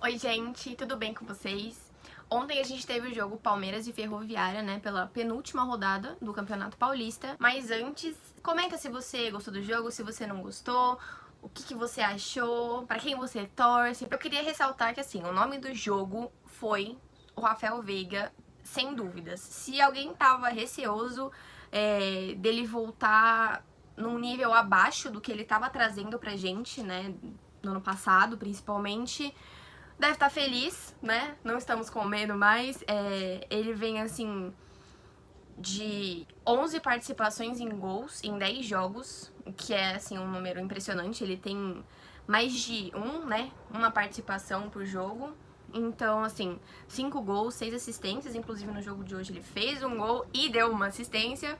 Oi, gente, tudo bem com vocês? Ontem a gente teve o jogo Palmeiras e Ferroviária, né, pela penúltima rodada do Campeonato Paulista. Mas antes, comenta se você gostou do jogo, se você não gostou, o que você achou, pra quem você torce. Eu queria ressaltar que, assim, o nome do jogo foi o Rafael Veiga, sem dúvidas. Se alguém tava receoso dele voltar num nível abaixo do que ele tava trazendo pra gente, né, no ano passado, principalmente, deve estar feliz, né? Não estamos com medo mais. Ele vem, assim, de 11 participações em gols em 10 jogos, o que é, assim, um número impressionante. Ele tem mais de uma participação por jogo. Então, assim, 5 gols, 6 assistências. Inclusive, no jogo de hoje ele fez um gol e deu uma assistência,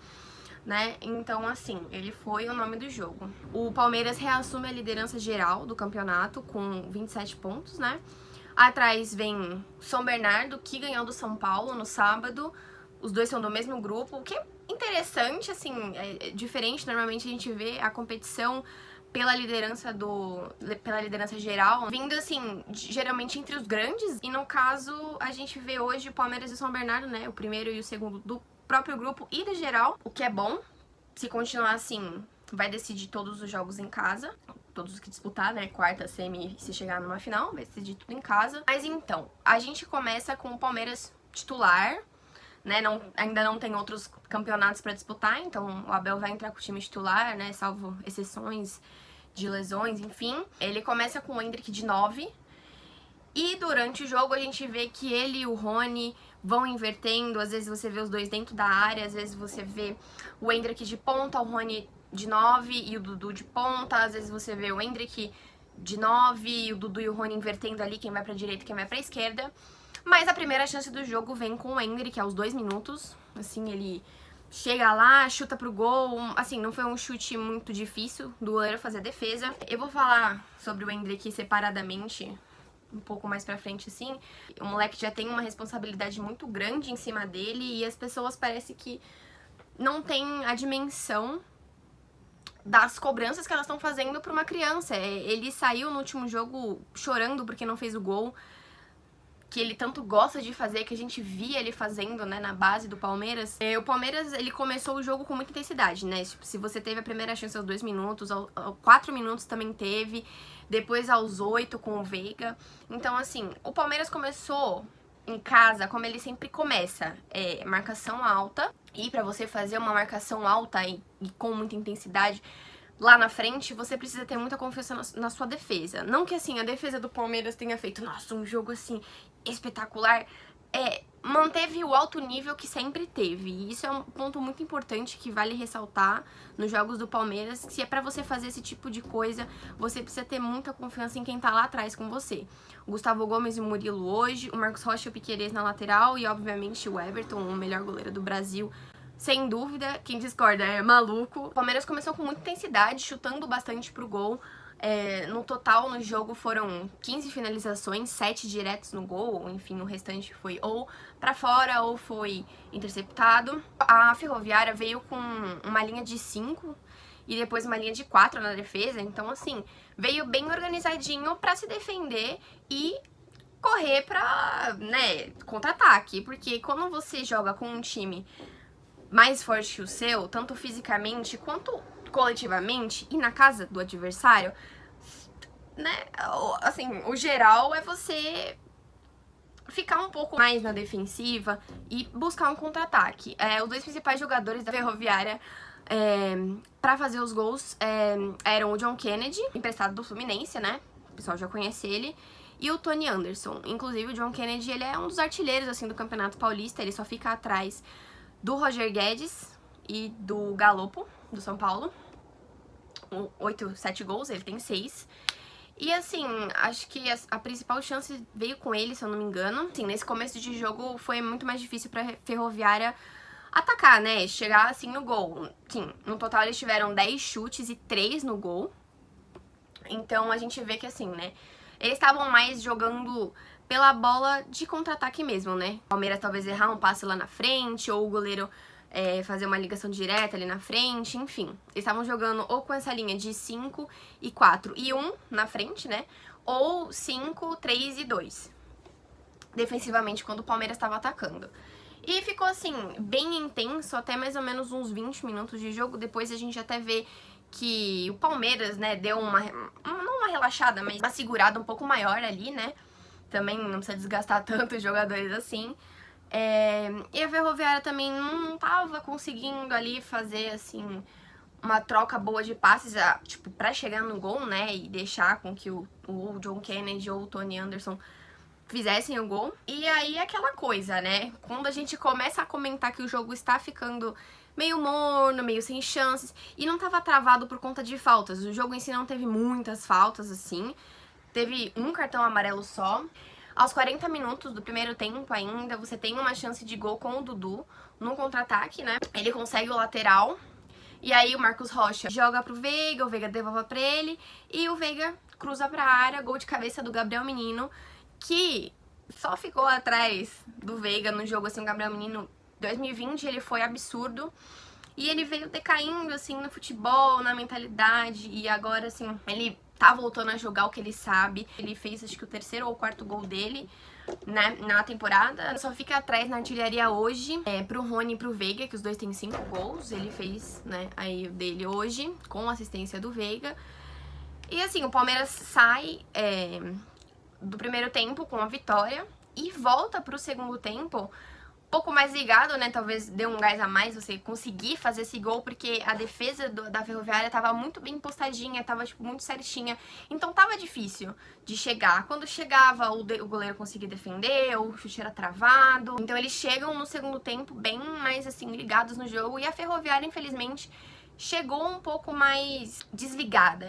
né? Então, assim, ele foi o nome do jogo. O Palmeiras reassume a liderança geral do campeonato com 27 pontos, né? Atrás vem São Bernardo, que ganhou do São Paulo no sábado. Os dois são do mesmo grupo, o que é interessante, assim, é diferente. Normalmente a gente vê a competição pela liderança geral, vindo, assim, geralmente entre os grandes. E no caso, a gente vê hoje o Palmeiras e o São Bernardo, né? O primeiro e o segundo do próprio grupo e da geral, o que é bom. Se continuar assim, vai decidir todos os jogos em casa. Todos os que disputar, né? Quarta, semi, se chegar numa final, vai decidir tudo em casa. Mas então, a gente começa com o Palmeiras titular, né? Ainda não tem outros campeonatos pra disputar, então o Abel vai entrar com o time titular, né? Salvo exceções de lesões, enfim. Ele começa com o Endrick de 9. E durante o jogo a gente vê que ele e o Rony vão invertendo. Às vezes você vê os dois dentro da área, às vezes você vê o Endrick de ponta, o Rony de 9 e o Dudu de ponta. Às vezes você vê o Endrick de 9 e o Dudu e o Rony invertendo ali, quem vai pra direita e quem vai pra esquerda. Mas a primeira chance do jogo vem com o Endrick aos 2 minutos. Assim, ele chega lá, chuta pro gol. Assim, não foi um chute muito difícil do goleiro fazer a defesa. Eu vou falar sobre o Endrick separadamente um pouco mais pra frente, assim. O moleque já tem uma responsabilidade muito grande em cima dele e as pessoas parece que não têm a dimensão das cobranças que elas estão fazendo pra uma criança. Ele saiu no último jogo chorando porque não fez o gol que ele tanto gosta de fazer, que a gente via ele fazendo, né, na base do Palmeiras. O Palmeiras, ele começou o jogo com muita intensidade, né? Tipo, se você teve a primeira chance aos 2 minutos, aos 4 minutos também teve, depois aos 8 com o Veiga. Então, assim, o Palmeiras começou em casa como ele sempre começa, marcação alta. E pra você fazer uma marcação alta e com muita intensidade lá na frente, você precisa ter muita confiança na sua defesa. Não que, assim, a defesa do Palmeiras tenha feito, nossa, um jogo, assim, espetacular. Manteve o alto nível que sempre teve. E isso é um ponto muito importante que vale ressaltar nos jogos do Palmeiras. Se é pra você fazer esse tipo de coisa, você precisa ter muita confiança em quem tá lá atrás com você. O Gustavo Gomes e o Murilo hoje, o Marcos Rocha e o Piquerez na lateral e, obviamente, o Everton, o melhor goleiro do Brasil. Sem dúvida, quem discorda é maluco. O Palmeiras começou com muita intensidade, chutando bastante pro gol. No total, no jogo, foram 15 finalizações, 7 diretos no gol. Enfim, o restante foi ou pra fora ou foi interceptado. A Ferroviária veio com uma linha de 5 e depois uma linha de 4 na defesa. Então, assim, veio bem organizadinho pra se defender e correr pra, né, contra-ataque. Porque quando você joga com um time mais forte que o seu, tanto fisicamente quanto coletivamente, e na casa do adversário, né, assim, o geral é você ficar um pouco mais na defensiva e buscar um contra-ataque. Os dois principais jogadores da Ferroviária pra fazer os gols eram o John Kennedy, emprestado do Fluminense, né, o pessoal já conhece ele, e o Tony Anderson. Inclusive, o John Kennedy, ele é um dos artilheiros, assim, do Campeonato Paulista, ele só fica atrás do Roger Guedes e do Galopo, do São Paulo. 7 gols, ele tem 6. E, assim, acho que a principal chance veio com ele, se eu não me engano. Assim, nesse começo de jogo foi muito mais difícil pra Ferroviária atacar, né? Chegar, assim, no gol. Sim, no total eles tiveram 10 chutes e 3 no gol. Então a gente vê que, assim, né, eles estavam mais jogando pela bola de contra-ataque mesmo, né? O Palmeiras talvez errar um passe lá na frente, ou o goleiro fazer uma ligação direta ali na frente, enfim. Eles estavam jogando ou com essa linha de 5 e 4 e 1 na frente, né? ou 5-3-2, defensivamente, quando o Palmeiras estava atacando. E ficou assim, bem intenso, até mais ou menos uns 20 minutos de jogo. Depois a gente até vê que o Palmeiras, né, deu não uma relaxada, mas uma segurada um pouco maior ali, né? Também não precisa desgastar tanto os jogadores assim. E a Ferroviária também não tava conseguindo ali fazer, assim, uma troca boa de passes, tipo, pra chegar no gol, né? E deixar com que o John Kennedy ou o Tony Anderson fizessem o gol. E aí aquela coisa, né? Quando a gente começa a comentar que o jogo está ficando meio morno, meio sem chances, e não tava travado por conta de faltas. O jogo em si não teve muitas faltas, assim. Teve um cartão amarelo só. Aos 40 minutos do primeiro tempo ainda, você tem uma chance de gol com o Dudu no contra-ataque, né? Ele consegue o lateral. E aí o Marcos Rocha joga pro Veiga, o Veiga devolve pra ele. E o Veiga cruza pra área, gol de cabeça do Gabriel Menino, que só ficou atrás do Veiga no jogo, assim, o Gabriel Menino, 2020, ele foi absurdo. E ele veio decaindo, assim, no futebol, na mentalidade, e agora, assim, ele tá voltando a jogar o que ele sabe. Ele fez, acho que o terceiro ou quarto gol dele, né, na temporada. Só fica atrás na artilharia hoje, pro Rony e pro Veiga, que os dois têm 5 gols. Ele fez, né, aí o dele hoje, com assistência do Veiga. E, assim, o Palmeiras sai do primeiro tempo com a vitória e volta pro segundo tempo um pouco mais ligado, né? Talvez dê um gás a mais você conseguir fazer esse gol, porque a defesa da Ferroviária tava muito bem postadinha, tava, tipo, muito certinha. Então tava difícil de chegar. Quando chegava, o goleiro conseguia defender, ou o chute era travado. Então eles chegam no segundo tempo bem mais, assim, ligados no jogo. E a Ferroviária, infelizmente, chegou um pouco mais desligada.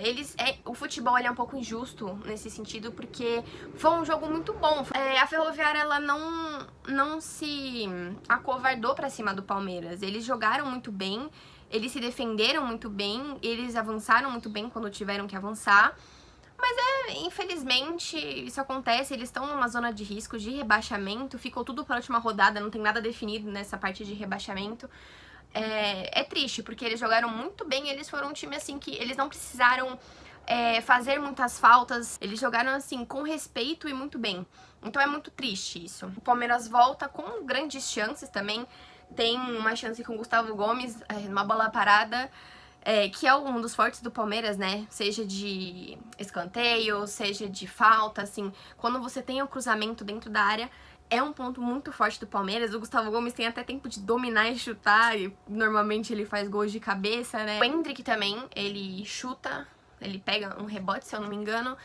O futebol é um pouco injusto nesse sentido, porque foi um jogo muito bom. A Ferroviária, ela não se acovardou pra cima do Palmeiras. Eles jogaram muito bem, eles se defenderam muito bem, eles avançaram muito bem quando tiveram que avançar. Mas infelizmente, isso acontece, eles estão numa zona de risco, de rebaixamento, ficou tudo para a última rodada, não tem nada definido nessa parte de rebaixamento. É triste, porque eles jogaram muito bem, eles foram um time, assim, que eles não precisaram fazer muitas faltas, eles jogaram, assim, com respeito e muito bem. Então é muito triste isso. O Palmeiras volta com grandes chances também, tem uma chance com o Gustavo Gomes, numa bola parada, que é um dos fortes do Palmeiras, né? Seja de escanteio, seja de falta, assim, quando você tem o cruzamento dentro da área, é um ponto muito forte do Palmeiras. O Gustavo Gomes tem até tempo de dominar e chutar, e normalmente ele faz gols de cabeça, né? O Endrick também, ele chuta, ele pega um rebote, se eu não me engano,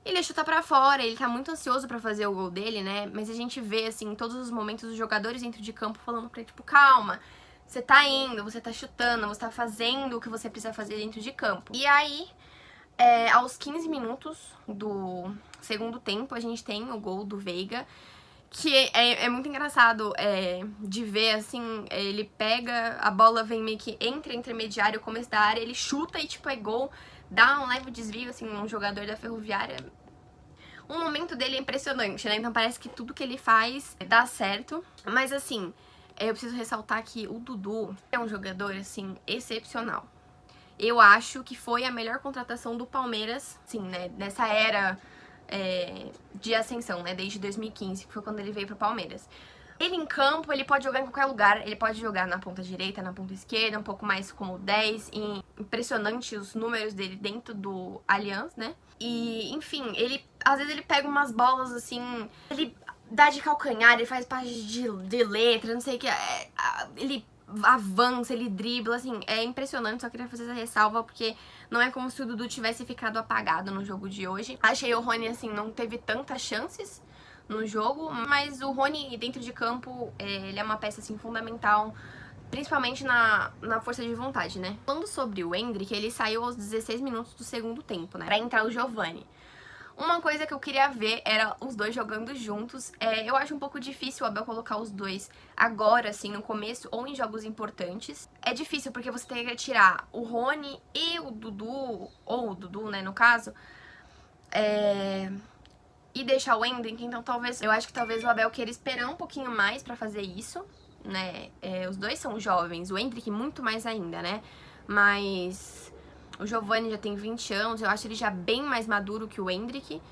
ele chuta pra fora, ele tá muito ansioso pra fazer o gol dele, né? Mas a gente vê, assim, em todos os momentos os jogadores dentro de campo falando pra ele, tipo, calma, você tá indo, você tá chutando, você tá fazendo o que você precisa fazer dentro de campo. E aí, aos 15 minutos do segundo tempo, a gente tem o gol do Veiga, que é muito engraçado de ver, assim, ele pega, a bola vem meio que entre intermediário e o começo da área, ele chuta e, tipo, é gol, dá um leve desvio, assim, um jogador da Ferroviária. O momento dele é impressionante, né? Então parece que tudo que ele faz dá certo. Mas, assim, eu preciso ressaltar que o Dudu é um jogador, assim, excepcional. Eu acho que foi a melhor contratação do Palmeiras, sim, né? Nessa era de ascensão, né, desde 2015, que foi quando ele veio pro Palmeiras. Ele em campo, ele pode jogar em qualquer lugar, ele pode jogar na ponta direita, na ponta esquerda, um pouco mais como 10, e impressionante os números dele dentro do Allianz, né? E, enfim, às vezes ele pega umas bolas, assim, ele dá de calcanhar, ele faz parte de letra, não sei o que, ele avança, ele dribla, assim, é impressionante. Só queria fazer essa ressalva porque não é como se o Dudu tivesse ficado apagado no jogo de hoje. Achei o Rony, assim, não teve tantas chances no jogo, mas o Rony dentro de campo, ele é uma peça, assim, fundamental, principalmente na força de vontade, né? Falando sobre o Endrick, ele saiu aos 16 minutos do segundo tempo, né, pra entrar o Giovani. Uma coisa que eu queria ver era os dois jogando juntos. Eu acho um pouco difícil o Abel colocar os dois agora, assim, no começo, ou em jogos importantes. É difícil porque você tem que tirar o Rony e o Dudu, ou o Dudu, né, no caso, e deixar o Endrick. Então eu acho que talvez o Abel queira esperar um pouquinho mais pra fazer isso, né. Os dois são jovens, o Endrick muito mais ainda, né, mas o Giovani já tem 20 anos, eu acho ele já bem mais maduro que o Endrick.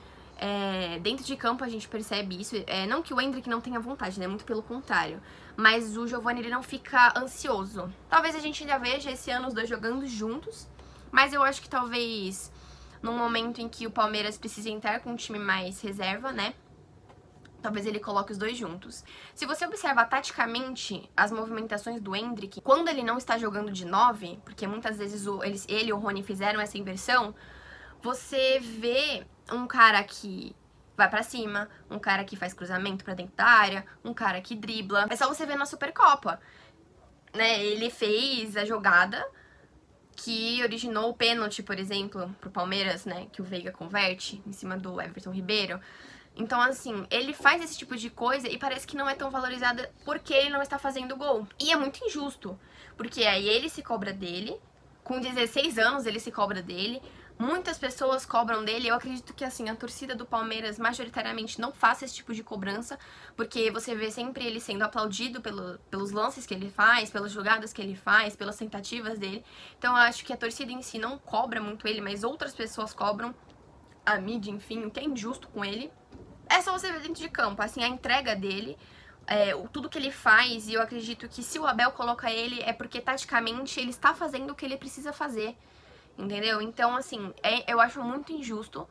Dentro de campo a gente percebe isso. Não que o Endrick não tenha vontade, né? Muito pelo contrário. Mas o Giovani, ele não fica ansioso. Talvez a gente ainda veja esse ano os dois jogando juntos. Mas eu acho que talvez num momento em que o Palmeiras precisa entrar com um time mais reserva, né? Talvez ele coloque os dois juntos. Se você observar taticamente as movimentações do Endrick, quando ele não está jogando de 9, porque muitas vezes ele e o Rony fizeram essa inversão, você vê um cara que vai pra cima, um cara que faz cruzamento pra dentro da área, um cara que dribla. É só você ver na Supercopa, né? Ele fez a jogada que originou o pênalti, por exemplo, pro Palmeiras, né? Que o Veiga converte em cima do Everton Ribeiro. Então, assim, ele faz esse tipo de coisa e parece que não é tão valorizada porque ele não está fazendo gol. E é muito injusto, porque aí ele se cobra dele, com 16 anos ele se cobra dele, muitas pessoas cobram dele. Eu acredito que, assim, a torcida do Palmeiras majoritariamente não faça esse tipo de cobrança, porque você vê sempre ele sendo aplaudido pelos lances que ele faz, pelas jogadas que ele faz, pelas tentativas dele. Então, eu acho que a torcida em si não cobra muito ele, mas outras pessoas cobram, a mídia, enfim, o que é injusto com ele. É só você ver dentro de campo, assim, a entrega dele, tudo que ele faz, e eu acredito que se o Abel coloca ele é porque taticamente ele está fazendo o que ele precisa fazer, entendeu? Então, assim, eu acho muito injusto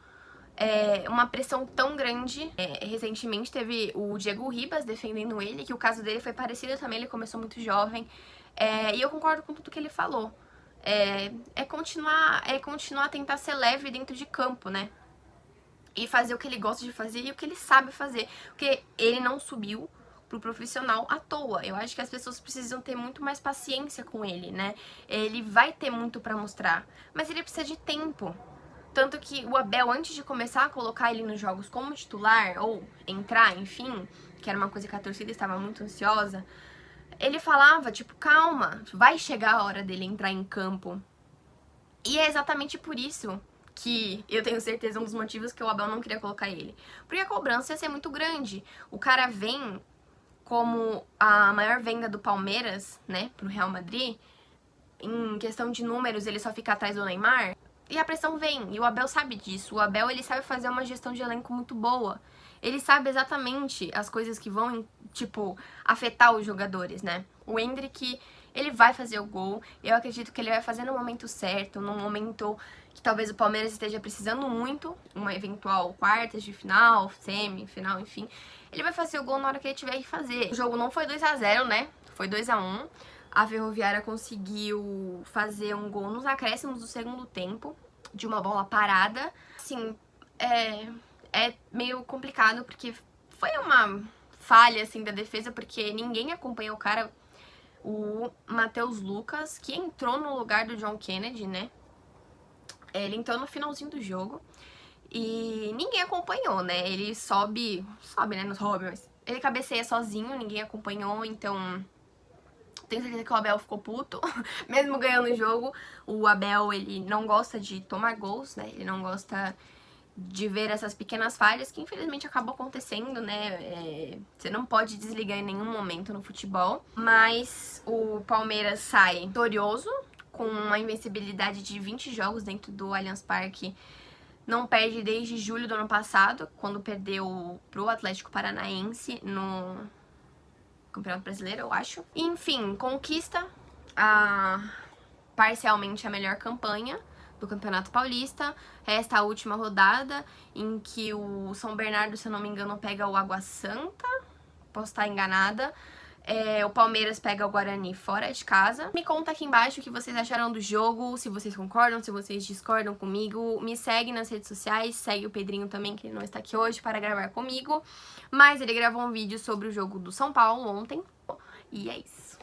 uma pressão tão grande. Recentemente teve o Diego Ribas defendendo ele, que o caso dele foi parecido também, ele começou muito jovem, e eu concordo com tudo que ele falou. Continuar a tentar ser leve dentro de campo, né? E fazer o que ele gosta de fazer e o que ele sabe fazer. Porque ele não subiu pro profissional à toa. Eu acho que as pessoas precisam ter muito mais paciência com ele, né? Ele vai ter muito pra mostrar, mas ele precisa de tempo. Tanto que o Abel, antes de começar a colocar ele nos jogos como titular, ou entrar, enfim, que era uma coisa que a torcida estava muito ansiosa, ele falava, tipo, calma, vai chegar a hora dele entrar em campo. E é exatamente por isso que eu tenho certeza um dos motivos que o Abel não queria colocar ele. Porque a cobrança ia ser muito grande. O cara vem como a maior venda do Palmeiras, né, pro Real Madrid. Em questão de números, ele só fica atrás do Neymar. E a pressão vem, e o Abel sabe disso. O Abel, ele sabe fazer uma gestão de elenco muito boa. Ele sabe exatamente as coisas que vão, tipo, afetar os jogadores, né? O Endrick, ele vai fazer o gol. Eu acredito que ele vai fazer no momento certo, no momento que talvez o Palmeiras esteja precisando muito, uma eventual quartas de final, semi-final, enfim. Ele vai fazer o gol na hora que ele tiver que fazer. O jogo não foi 2-0, né? Foi 2-1. A Ferroviária conseguiu fazer um gol nos acréscimos do segundo tempo, de uma bola parada. Assim, é meio complicado, porque foi uma falha, assim, da defesa, porque ninguém acompanhou o cara, o Matheus Lucas, que entrou no lugar do John Kennedy, né? Ele entrou no finalzinho do jogo e ninguém acompanhou, né? Ele sobe, né? Não sobe, mas ele cabeceia sozinho, ninguém acompanhou, então tenho certeza que o Abel ficou puto, mesmo ganhando o jogo. O Abel, ele não gosta de tomar gols, né? Ele não gosta de ver essas pequenas falhas que infelizmente acabam acontecendo, né? Você não pode desligar em nenhum momento no futebol. Mas o Palmeiras sai vitorioso, com uma invencibilidade de 20 jogos dentro do Allianz Parque. Não perde desde julho do ano passado, quando perdeu pro Atlético Paranaense no Campeonato Brasileiro, eu acho. Enfim, conquista parcialmente a melhor campanha do Campeonato Paulista. Resta a última rodada, em que o São Bernardo, se eu não me engano, pega o Água Santa. Posso estar enganada. O Palmeiras pega o Guarani fora de casa. Me conta aqui embaixo o que vocês acharam do jogo, se vocês concordam, se vocês discordam comigo. Me segue nas redes sociais, segue o Pedrinho também, que ele não está aqui hoje para gravar comigo. Mas ele gravou um vídeo sobre o jogo do São Paulo ontem. E é isso.